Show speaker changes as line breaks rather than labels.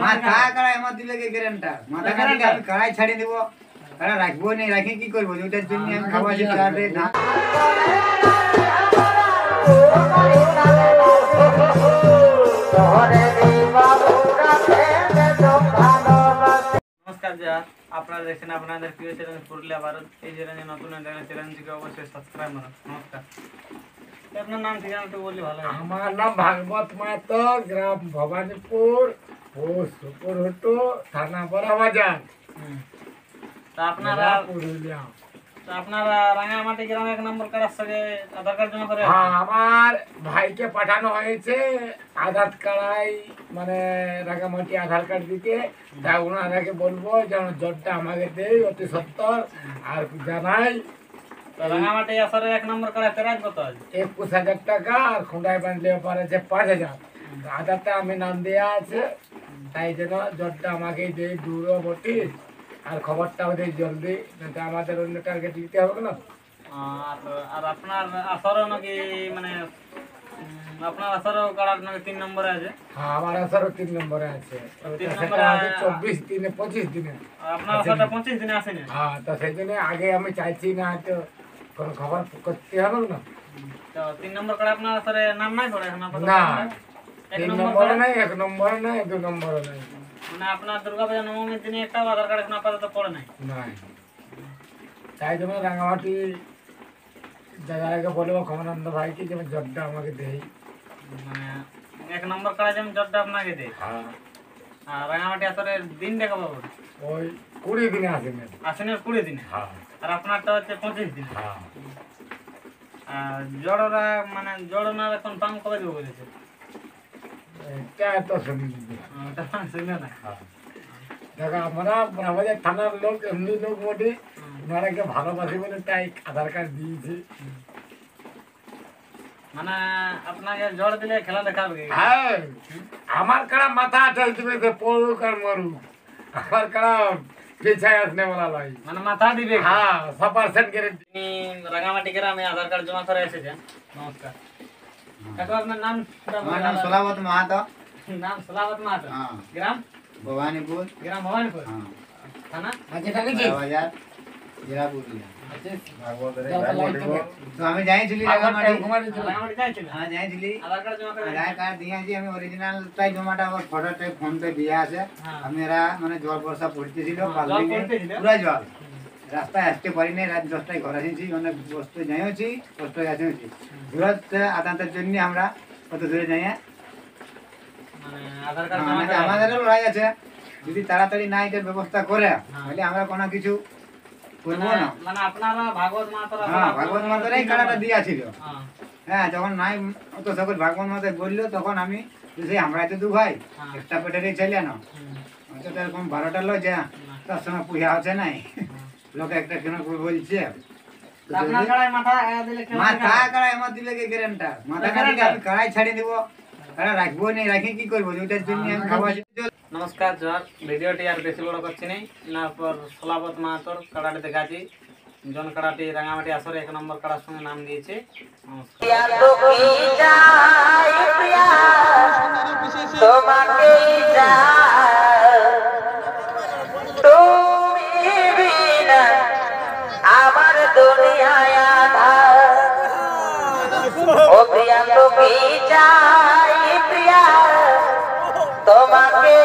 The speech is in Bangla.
মাথা কড়াই আমার দিলে কি গ্যারান্টার মাথা কাটি আমি কড়াই ছাড়ি দেব কড়া রাখবো না রাখি কি করব ওটার জন্য আমি খাওয়াছি চারে না
নমস্কার যা আপনারা দেখছেন আপনাদের প্রিয় চ্যানেল পুরুলিয়া ভারত। এই চ্যানেলে নতুন চ্যানেলটিকে অবশ্যই সাবস্ক্রাইব করুন। নমস্কার, আপনার নাম ঠিকানা একটু বললে ভালো হয়।
আমার নাম ভাগবত মাহাতো, গ্রাম ভবানীপুর, পোস্ট সুপুরহুটু, থানা বড়বাজার,
তা আপনারা
পুরুলিয়া।
আপনারা রাঙামাটি গ্রামে 1 নম্বর কার্ডের সঙ্গে আধার কার্ড জমা করে
হ্যাঁ, আমার ভাইকে পাঠানো হয়েছে আধার কার্ড, মানে রাঙামাটি আধার কার্ড দিতে। তাই ওনারাকে বলবো যেন জটটা আমাকে দেয় অতি সত্তর। আর জানাই
রাঙামাটি আসরে 1 নম্বর কার্ডে প্রাইস কত আছে?
21,000 টাকা, আর খুঁড়ায় বাঁধলে পারে যে 5,000। আধারটা আমি নাম দেওয়া আছে, তাই জন্য জটটা আমাকে দেয় দূরবর্তী। আর খবরটাও দেয় জলদি, নাকি আমাদের অন্য টার্গেট দিতে হবে না।
আর আপনার আসরও নাকি মানে আপনার আসরও কার্ড নাকি 3 নম্বরে আছে?
হ্যাঁ, আমার আসরও 3 নম্বরে আছে।
তিন
সেটা
নম্বরে
আছে 24 দিনে, 25 দিনে।
আর আপনার আসরটা 25 দিনে আসেনি?
হ্যাঁ, তো সেই জন্য আগে আমি চাইছি না, তো কোনো খবর করতে হবে না।
তো 3 নম্বর কার্ডে আপনার আসরে নাম নাই পড়ে এখন আপাতত?
না,
1
3
নম্বর
নম্বরে
কার্ডে
নাই, 1 নম্বরে নাই, 2 নম্বরে নাই।
মানে আপনার দুর্গাপূজা নবমীর দিনে একটা আধার কার্ড এখন আপাতত পড়ে নাই।
নাই, তাই জন্য রাঙামাটি দাদাকে বলবো কমলানন্দ ভাইকে যে জটটা আমাকে দেয়।
মানে 1 নম্বর কার্ডে যেমন জটটা আপনাকে দেয়।
হ্যাঁ,
আর রাঙামাটি আসরের দিন দেখা পাবো
ওই 20 দিনে আসেন।
আসেনের 20 দিনে।
হ্যাঁ,
আর আপনারটা হচ্ছে 25 দিনে।
হ্যাঁ।
আর জড়রা মানে জড়নার এখন পাম কবে দেবো বলেছে?
এটা তো শুনি।
ওটা শুনে না।
দেখো, আমরা আমাদের থানার লোক এমনি লোক বলি, ওনারাকে ভালোবাসি বলে তাই আধার কার্ড দিয়েছি।
মানে আপনাকে জড় দিলে খেলা দেখাবে?
হ্যাঁ, আমার কারা মাথা আঠাল দিবে, পড়ুক আর মরুক, আমার কারা পিছায় আসনে বলা নয়।
মানে মাথা দিবে?
হ্যাঁ, 100% গ্যারেন্টি।
আপনি রাঙামাটি গ্রামে আধার কার্ড জমা করে এসেছেন। নমস্কার কাকু, আপনার নাম?
আমার নাম সোলাবত মাহাতো।
নাম সোলাবত মাহাতো।
হ্যাঁ।
গ্রাম?
ভবানীপুর।
গ্রাম ভবানীপুর।
হ্যাঁ।
থানা?
বাজার জেলা পুরুলিয়া।
ভাগবত
তো আমি যাইছিলি রাঙামাটি
রাঙামাটি যাইছিলেন?
হ্যাঁ যাইছিলি
আধার কার্ড জমা করে
আধার কার্ড দিয়েছি আমি অরিজিনালটাই জমাটা আমার ফটোটাই ফোন পে দিয়ে আছে।
হ্যাঁ।
আমি এরা মানে জল বর্ষা পড়তেছিল
জল
পাবলিকে
পড়তেছিল?
পুরা জল রাস্তায় আসতে পারিনি। রাত 10টায় ঘর আসিছি, অনেক কষ্ট যাইছি, কষ্ট আসিছি দূরত্ব আদান্তের জন্য আমরা কত দূরে যাই।
মানে আধার কার্ড জমা করে
আমাদেরও লড়াই আছে, যদি তাড়াতাড়ি না এটার ব্যবস্থা করে তাহলে আমরা কোনো কিছু করবো না।
মানে আপনারা ভাগবত মাহাতোর
হ্যাঁ, ভাগবত মাতারাই কাড়াটা দিয়েছিল।
হ্যাঁ।
হ্যাঁ, যখন নাই অত সকল ভাগবত মাতা বললো তখন আমি সেই আমরাই তো দু ভাই
হ্যাঁ।
একটা পেটেরই ছেলে না, হয়তো তো এরকম 12টা লোক যা তার সঙ্গে পুজা হচ্ছে নাই, লোকে একটা কেন করে বলছে।
তা আপনার কাড়ায় মাথা দিলে কেমন
মাথা
দেখাবে?
কড়াই আমার দিলে কি গ্যারান্টার মাথা কাটি আমি কড়াই ছাড়ি দেবো কড়া রাখবো না রাখি কি করবো ওইটার জন্য আমি খাওয়াছি।
নমস্কার জোহার, ভিডিওটি আর বেশি বড় করছি নাই। তারপর সোলাবত মাহাতোর কাড়াটি দেখাচ্ছি। জন কাড়াটি রাঙামাটি আসরে 1 নম্বর কাড়ার সঙ্গে নাম দিয়েছে।
আমার দুনিয়ায় আধার ও প্রিয়া তো কি চাই প্রিয়া তোমাকে